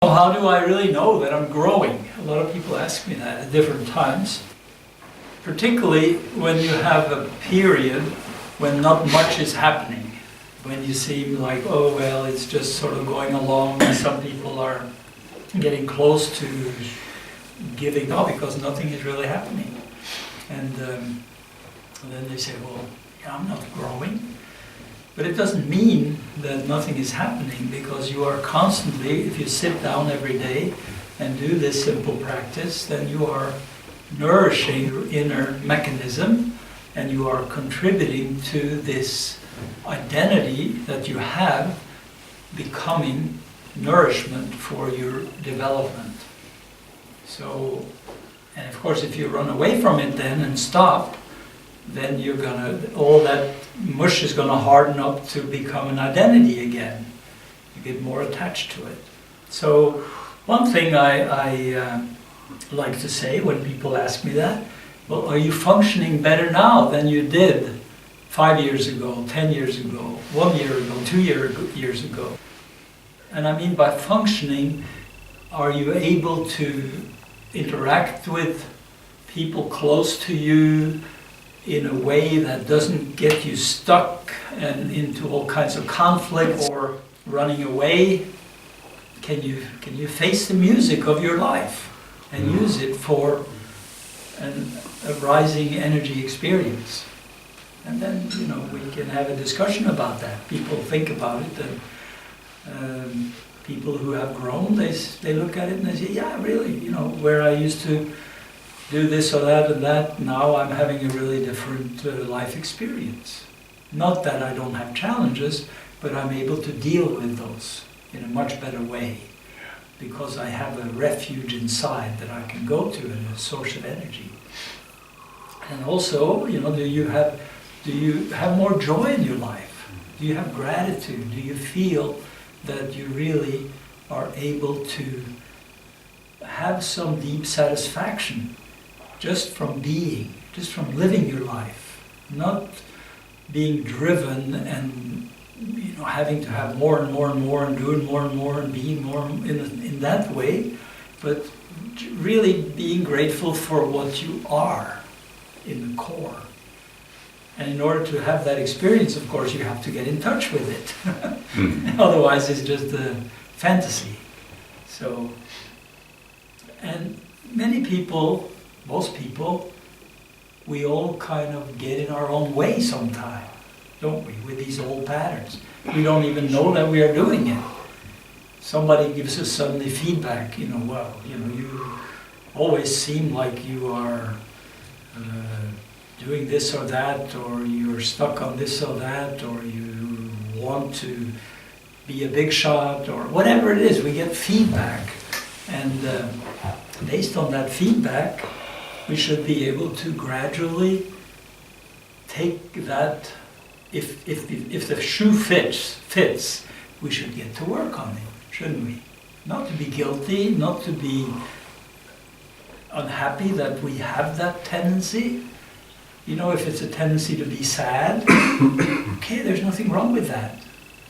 So how do I really know that I'm growing? A lot of people ask me that at different times. Particularly when you have a period when not much is happening. When you seem like, oh well, it's just sort of going along, and some people are getting close to giving up because nothing is really happening. And then they say, well, yeah, I'm not growing. But it doesn't mean that nothing is happening, because you are constantly, if you sit down every day and do this simple practice, then you are nourishing your inner mechanism, and you are contributing to this identity that you have becoming nourishment for your development. So, and of course if you run away from it then and stop, then you're gonna, all that mush is gonna harden up to become an identity again. You get more attached to it. So one thing I like to say when people ask me that, well, are you functioning better now than you did 5 years ago, 10 years ago, 1 year ago, 2 years ago? And I mean by functioning, are you able to interact with people close to you in a way that doesn't get you stuck and into all kinds of conflict or running away? Can you face the music of your life and use it for a rising energy experience? And then, you know, we can have a discussion about that. People think about it, and people who have grown, they look at it and they say, yeah, really, you know, where I used to do this or that and that, now I'm having a really different life experience. Not that I don't have challenges, but I'm able to deal with those in a much better way, because I have a refuge inside that I can go to, and a source of energy. And also, you know, do you have more joy in your life? Do you have gratitude? Do you feel that you really are able to have some deep satisfaction just from being, just from living your life, not being driven and, you know, having to have more and more and more and doing more and more and being more in that way, but really being grateful for what you are in the core. And in order to have that experience, of course, you have to get in touch with it. Otherwise, it's just a fantasy. So, and many people, most people, we all kind of get in our own way sometime, don't we, with these old patterns. We don't even know that we are doing it. Somebody gives us suddenly feedback, you know, well, you know, you always seem like you are doing this or that, or you're stuck on this or that, or you want to be a big shot, or whatever it is, we get feedback. And based on that feedback, we should be able to gradually take that, if the shoe fits, we should get to work on it, shouldn't we? Not to be guilty, not to be unhappy that we have that tendency. You know, if it's a tendency to be sad, okay, there's nothing wrong with that.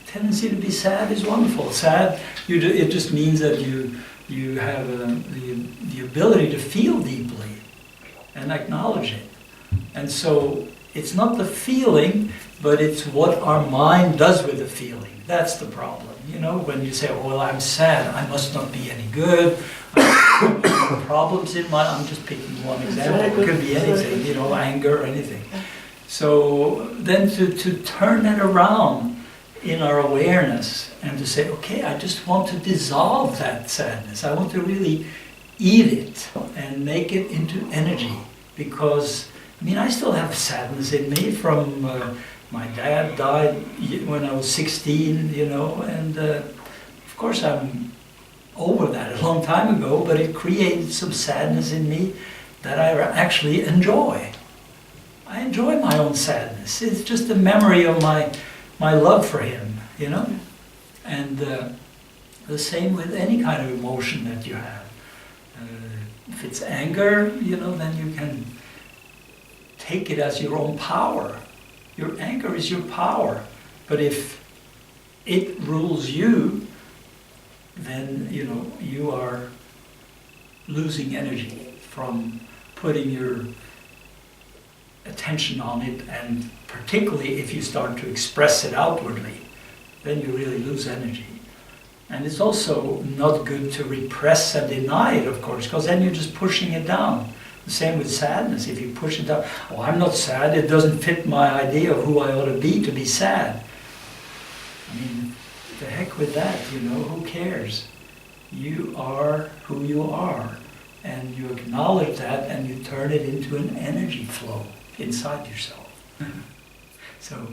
Tendency to be sad is wonderful. Sad, it just means that you have the ability to feel deeply and acknowledge it. And so it's not the feeling, but it's what our mind does with the feeling. That's the problem. You know, when you say, oh, well, I'm sad, I must not be any good. I have problems in my, I'm just picking one example. It could be anything, you know, anger or anything. So then to turn it around in our awareness and to say, okay, I just want to dissolve that sadness. I want to really eat it and make it into energy, because, I mean, I still have sadness in me from my dad died when I was 16, you know, and of course I'm over that a long time ago, but it created some sadness in me that I actually enjoy. I enjoy my own sadness. It's just a memory of my love for him, you know? And the same with any kind of emotion that you have. If it's anger, you know, then you can take it as your own power. Your anger is your power. But if it rules you, then you are losing energy from putting your attention on it, and particularly if you start to express it outwardly, then you really lose energy. And it's also not good to repress and deny it, of course, because then you're just pushing it down. The same with sadness. If you push it down, oh, I'm not sad, it doesn't fit my idea of who I ought to be sad. I mean, the heck with that, who cares? You are who you are, and you acknowledge that, and you turn it into an energy flow inside yourself. So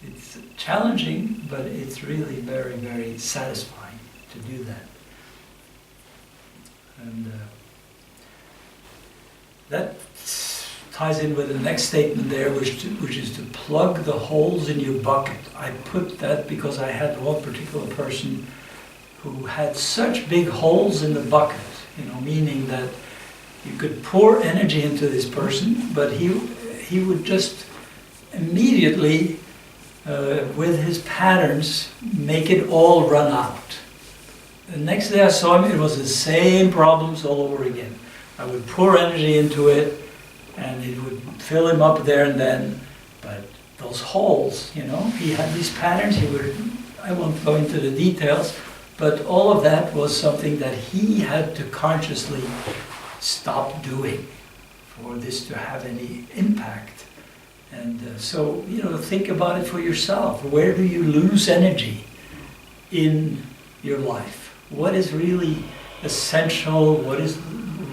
it's challenging, but it's really very, very satisfying to do that. And that ties in with the next statement there, which is to plug the holes in your bucket. I put that because I had one particular person who had such big holes in the bucket, meaning that you could pour energy into this person, but he would just immediately, with his patterns, make it all run out. The next day I saw him, it was the same problems all over again. I would pour energy into it, and it would fill him up there and then, but those holes, he had these patterns, I won't go into the details, but all of that was something that he had to consciously stop doing for this to have any impact. And so, think about it for yourself. Where do you lose energy in your life? What is really essential?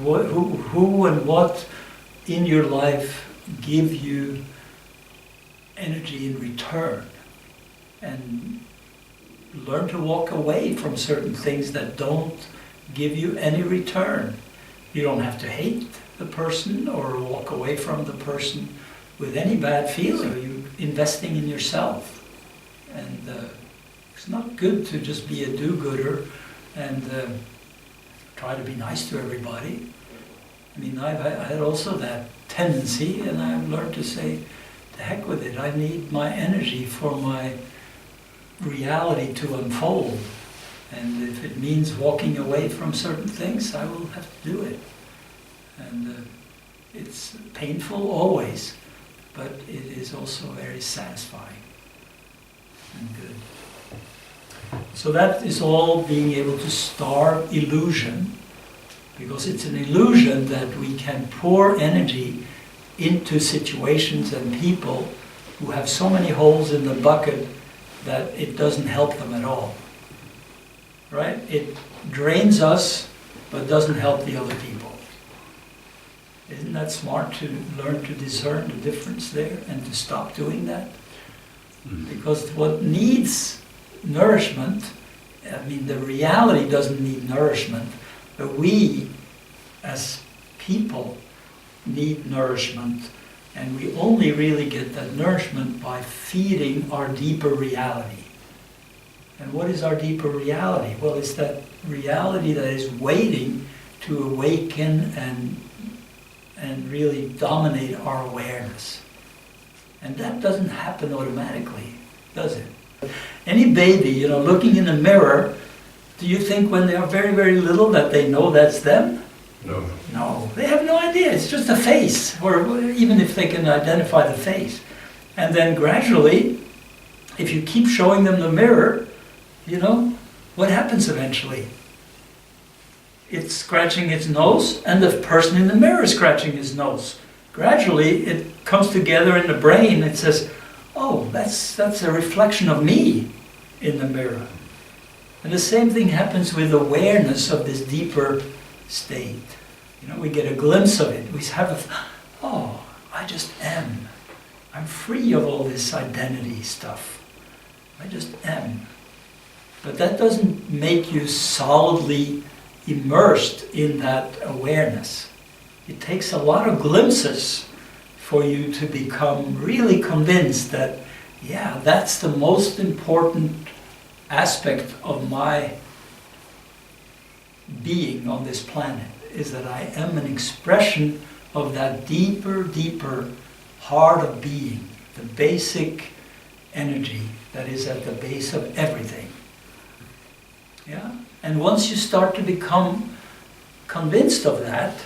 Who and what in your life give you energy in return? And learn to walk away from certain things that don't give you any return. You don't have to hate the person or walk away from the person with any bad feeling. You're investing in yourself. And it's not good to just be a do-gooder and try to be nice to everybody. I mean, I had also that tendency, and I've learned to say, the heck with it, I need my energy for my reality to unfold. And if it means walking away from certain things, I will have to do it. And it's painful always, but it is also very satisfying and good. So that is all being able to starve illusion, because it's an illusion that we can pour energy into situations and people who have so many holes in the bucket that it doesn't help them at all. Right? It drains us, but doesn't help the other people. Isn't that smart to learn to discern the difference there and to stop doing that? Because what needs nourishment, I mean, the reality doesn't need nourishment, but we, as people, need nourishment, and we only really get that nourishment by feeding our deeper reality. And what is our deeper reality? Well, it's that reality that is waiting to awaken and really dominate our awareness. And that doesn't happen automatically, does it? Any baby, looking in a mirror, do you think when they are very, very little that they know that's them? No. No, they have no idea. It's just a face, or even if they can identify the face. And then gradually, if you keep showing them the mirror, what happens eventually? It's scratching its nose, and the person in the mirror is scratching his nose. Gradually, it comes together in the brain. It says, oh, that's a reflection of me in the mirror. And the same thing happens with awareness of this deeper state. We get a glimpse of it. We have I just am. I'm free of all this identity stuff. I just am. But that doesn't make you solidly immersed in that awareness. It takes a lot of glimpses for you to become really convinced that, yeah, that's the most important aspect of my being on this planet, is that I am an expression of that deeper, deeper heart of being, the basic energy that is at the base of everything. Yeah? And once you start to become convinced of that,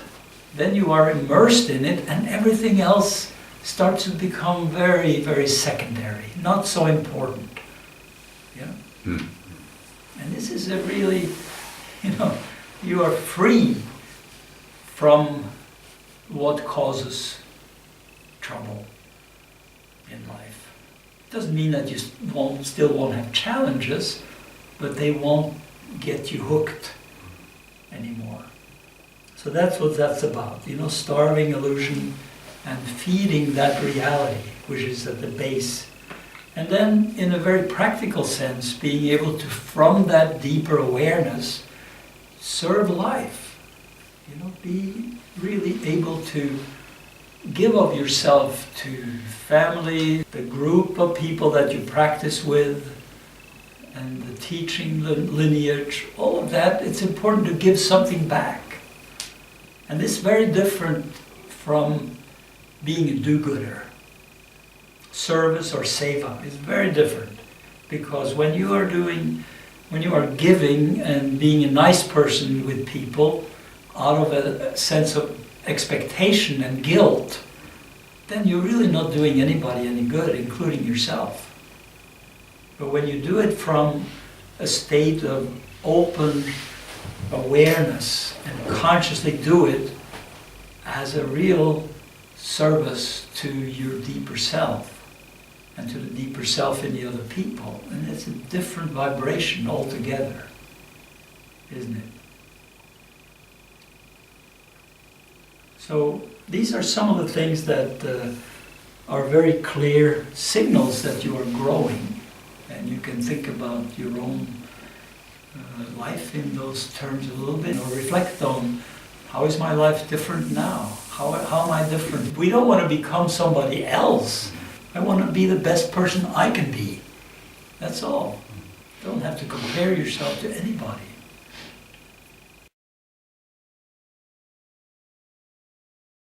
then you are immersed in it, and everything else starts to become very, very secondary, not so important. Yeah? Mm. And this is a really, you are free from what causes trouble in life. It doesn't mean that you still won't have challenges, but they won't get you hooked anymore. So that's what that's about, starving illusion and feeding that reality, which is at the base. And then, in a very practical sense, being able to, from that deeper awareness, serve life. Be really able to give of yourself to family, the group of people that you practice with, and the teaching lineage, all of that. It's important to give something back. And this is very different from being a do-gooder. Service or seva is very different, because when you are giving and being a nice person with people out of a sense of expectation and guilt, then you're really not doing anybody any good, including yourself. But when you do it from a state of open awareness and consciously do it as a real service to your deeper self and to the deeper self in the other people, and it's a different vibration altogether, isn't it? So these are some of the things that are very clear signals that you are growing, and you can think about your own life in those terms a little bit, or reflect on, how is my life different now? How am I different? We don't want to become somebody else. I want to be the best person I can be. That's all. You don't have to compare yourself to anybody.